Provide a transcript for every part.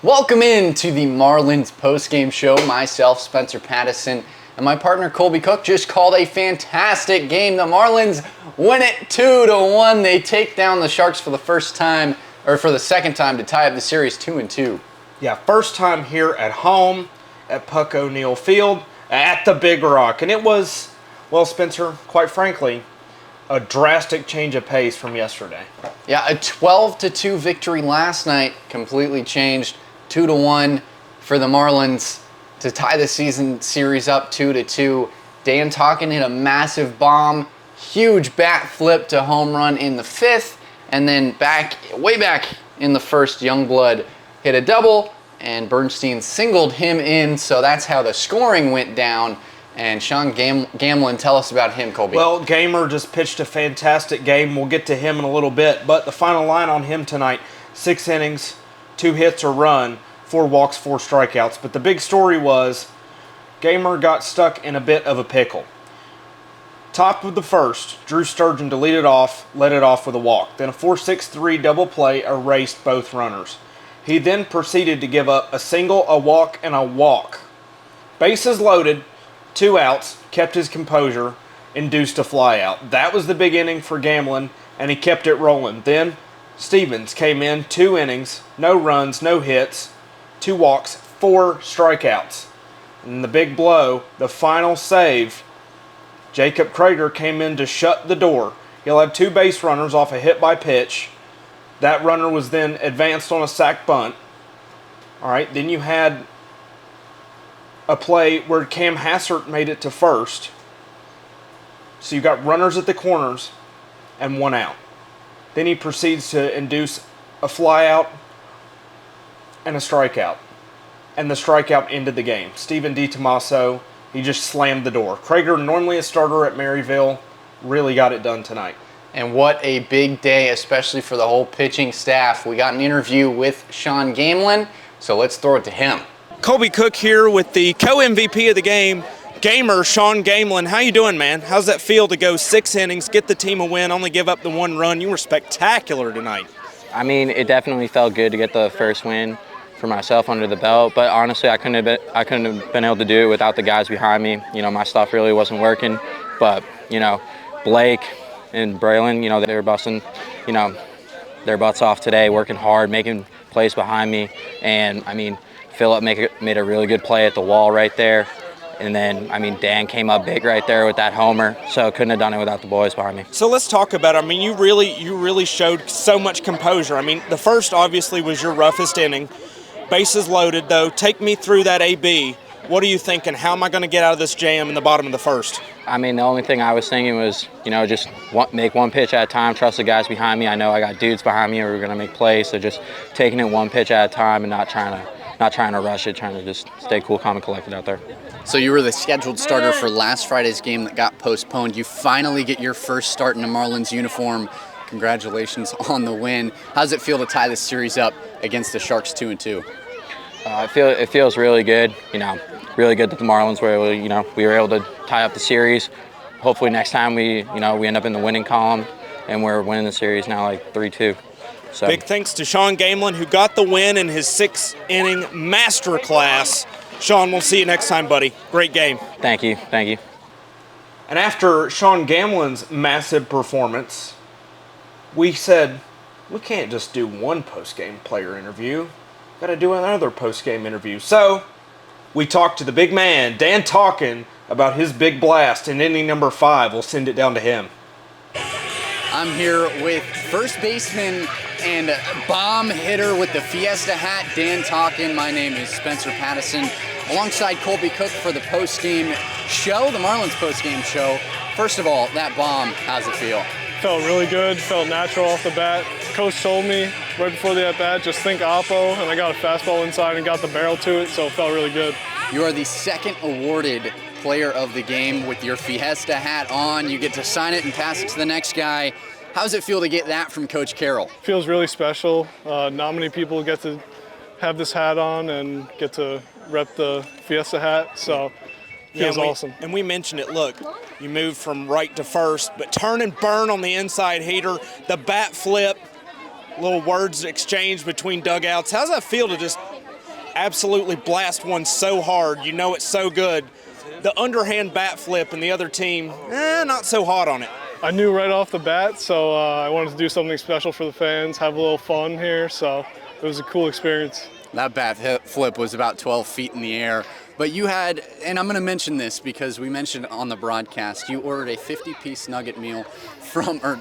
Welcome in to the Marlins postgame show. Myself, Spencer Patterson, and my partner Colby Cook just called a fantastic game. The Marlins win it 2-1. They take down the Sharks for the second time to tie up the series 2-2. Yeah, first time here at home at Puck O'Neill Field at the Big Rock. And it was, well, Spencer, quite frankly, a drastic change of pace from yesterday. Yeah, a 12-2 victory last night completely changed 2-1 for the Marlins to tie the season series up 2-2. Dan Tauken hit a massive bomb, huge bat flip to home run in the fifth, and then way back in the first, Youngblood hit a double, and Bernstein singled him in, so that's how the scoring went down. And Shaun Gamelin, tell us about him, Colby. Well, Gamer just pitched a fantastic game. We'll get to him in a little bit. But the final line on him tonight, 6 innings, 2 hits or run, 4 walks, 4 strikeouts. But the big story was Gamer got stuck in a bit of a pickle. Top of the first, Drew Sturgeon led it off with a walk. Then a 4-6-3 double play erased both runners. He then proceeded to give up a single, a walk, and a walk. Bases loaded, 2 outs, kept his composure, induced a flyout. That was the big inning for Gamelin, and he kept it rolling. Then Stevens came in, 2 innings, no runs, no hits, 2 walks, 4 strikeouts. And the big blow, the final save, Jacob Krager came in to shut the door. He'll have 2 base runners off a hit by pitch. That runner was then advanced on a sac bunt. All right, then you had a play where Cam Hassert made it to first. So you got runners at the corners and 1 out. Then he proceeds to induce a flyout and a strikeout. And the strikeout ended the game. Steven DiTomaso, he just slammed the door. Krager, normally a starter at Maryville, really got it done tonight. And what a big day, especially for the whole pitching staff. We got an interview with Shaun Gamelin, so let's throw it to him. Colby Cook here with the co-MVP of the game, Gamer Shaun Gamelin. How you doing, man? How's that feel to go 6 innings, get the team a win, only give up the 1 run? You were spectacular tonight. I mean, it definitely felt good to get the first win for myself under the belt, but honestly, I couldn't have been able to do it without the guys behind me. You know, my stuff really wasn't working, but, you know, Blake and Braylon, you know, they were busting, you know, their butts off today, working hard, making plays behind me, and, I mean, Phillip made a really good play at the wall right there. And then, I mean, Dan came up big right there with that homer, so couldn't have done it without the boys behind me. So let's talk about it. I mean, you really showed so much composure. I mean, the first obviously was your roughest inning. Bases loaded, though. Take me through that AB. What are you thinking? How am I going to get out of this jam in the bottom of the first? I mean, the only thing I was thinking was, you know, just make 1 pitch at a time, trust the guys behind me. I know I got dudes behind me who are going to make plays, so just taking it 1 pitch at a time and not trying to rush it, trying to just stay cool, calm, and collected out there. So you were the scheduled starter for last Friday's game that got postponed. You finally get your first start in a Marlins uniform. Congratulations on the win. How does it feel to tie this series up against the Sharks 2-2? It feels really good. You know, really good that the Marlins we were able to tie up the series. Hopefully next time we end up in the winning column and we're winning the series now like 3-2. So. Big thanks to Shaun Gamelin, who got the win in his 6-inning masterclass. Shaun, we'll see you next time, buddy. Great game. Thank you. And after Shaun Gamelin's massive performance, we said, we can't just do one post-game player interview. Got to do another post-game interview. So we talked to the big man, Dan Tauken, about his big blast in inning number 5. We'll send it down to him. I'm here with first baseman and bomb hitter with the Fiesta hat, Dan Tauken. My name is Spencer Patterson, alongside Colby Cook for the post-game show, the Marlins post-game show. First of all, that bomb, how's it feel? Felt really good, felt natural off the bat. Coach told me right before the at-bat, just think oppo, and I got a fastball inside and got the barrel to it, so it felt really good. You are the second awarded player of the game with your Fiesta hat on. You get to sign it and pass it to the next guy. How does it feel to get that from Coach Carel? Feels really special. Not many people get to have this hat on and get to rep the Fiesta hat, so feels awesome. And we mentioned it, look, you move from right to first, but turn and burn on the inside heater, the bat flip, little words exchanged between dugouts. How's that feel to just absolutely blast one so hard, you know it's so good. The underhand bat flip and the other team, not so hot on it. I knew right off the bat, so I wanted to do something special for the fans, have a little fun here, so it was a cool experience. That bat flip was about 12 feet in the air. But you had, and I'm going to mention this because we mentioned on the broadcast, you ordered a 50-piece nugget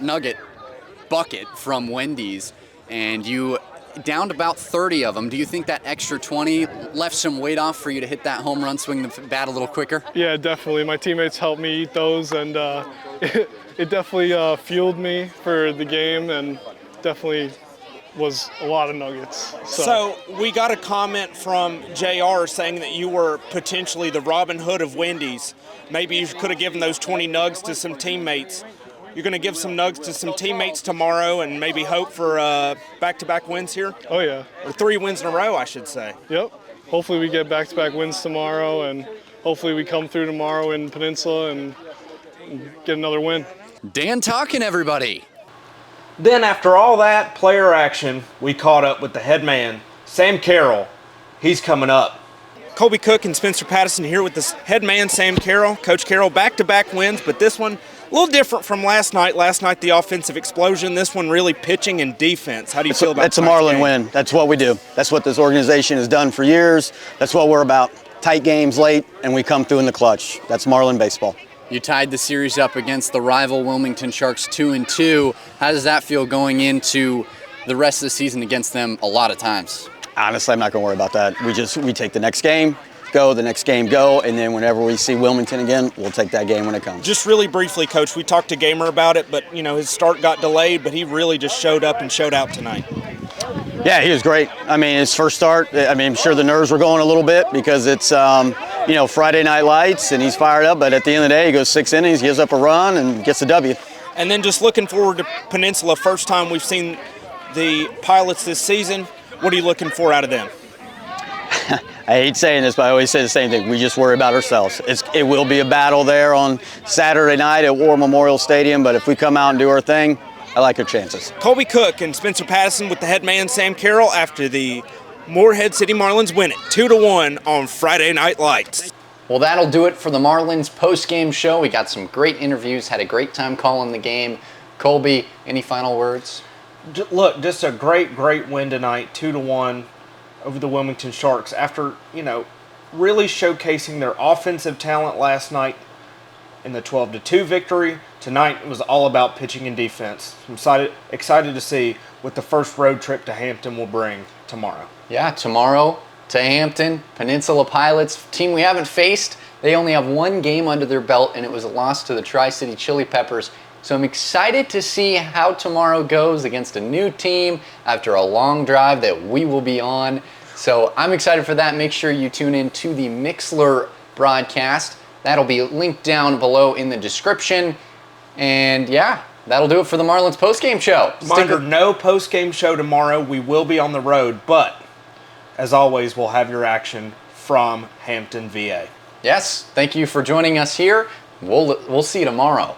nugget bucket from Wendy's, and you downed about 30 of them. Do you think that extra 20 left some weight off for you to hit that home run, swing the bat a little quicker? Yeah, definitely. My teammates helped me eat those, and it definitely fueled me for the game, and definitely was a lot of nuggets. So we got a comment from JR saying that you were potentially the Robin Hood of Wendy's. Maybe you could have given those 20 nugs to some teammates. You're going to give some nugs to some teammates tomorrow and maybe hope for back-to-back wins here? Oh, yeah. Or 3 wins in a row, I should say. Yep. Hopefully we get back-to-back wins tomorrow, and hopefully we come through tomorrow in Peninsula and get another win. Dan Tauken, everybody. Then after all that player action, we caught up with the head man, Sam Carel. He's coming up. Colby Cook and Spencer Patterson here with this head man, Sam Carel. Coach Carel, back-to-back wins, but this one a little different from last night. Last night, the offensive explosion. This one really pitching and defense. How do you feel about That's a Marlin win. That's what we do. That's what this organization has done for years. That's what we're about. Tight games late, and we come through in the clutch. That's Marlin baseball. You tied the series up against the rival Wilmington Sharks 2-2. How does that feel going into the rest of the season against them a lot of times? Honestly, I'm not going to worry about that. We take the next game, go, the next game, go, and then whenever we see Wilmington again, we'll take that game when it comes. Just really briefly, Coach, we talked to Gamer about it, but, his start got delayed, but he really just showed up and showed out tonight. Yeah, he was great. I mean, his first start, I'm sure the nerves were going a little bit because it's, Friday Night Lights, and he's fired up, but at the end of the day, he goes 6 innings, gives up a run, and gets a W. And then just looking forward to Peninsula, first time we've seen the Pilots this season. What are you looking for out of them? I hate saying this, but I always say the same thing. We just worry about ourselves. It will be a battle there on Saturday night at War Memorial Stadium, but if we come out and do our thing, I like our chances. Colby Cook and Spencer Patterson with the head man, Sam Carel, after the Morehead City Marlins win it 2-1 on Friday Night Lights. Well, that'll do it for the Marlins post-game show. We got some great interviews, had a great time calling the game. Colby, any final words? Look, just a great win tonight, 2-1 over the Wilmington Sharks after, really showcasing their offensive talent last night in the 12-2 victory. Tonight it was all about pitching and defense. I'm excited to see what the first road trip to Hampton will bring tomorrow. Yeah, tomorrow to Hampton, Peninsula Pilots, team we haven't faced. They only have 1 game under their belt, and it was a loss to the Tri-City Chili Peppers. So I'm excited to see how tomorrow goes against a new team after a long drive that we will be on. So I'm excited for that. Make sure you tune in to the Mixlr broadcast. That'll be linked down below in the description. And yeah, that'll do it for the Marlins postgame show. Reminder, no postgame show tomorrow. We will be on the road, but as always, we'll have your action from Hampton, VA. Yes, thank you for joining us here. We'll see you tomorrow.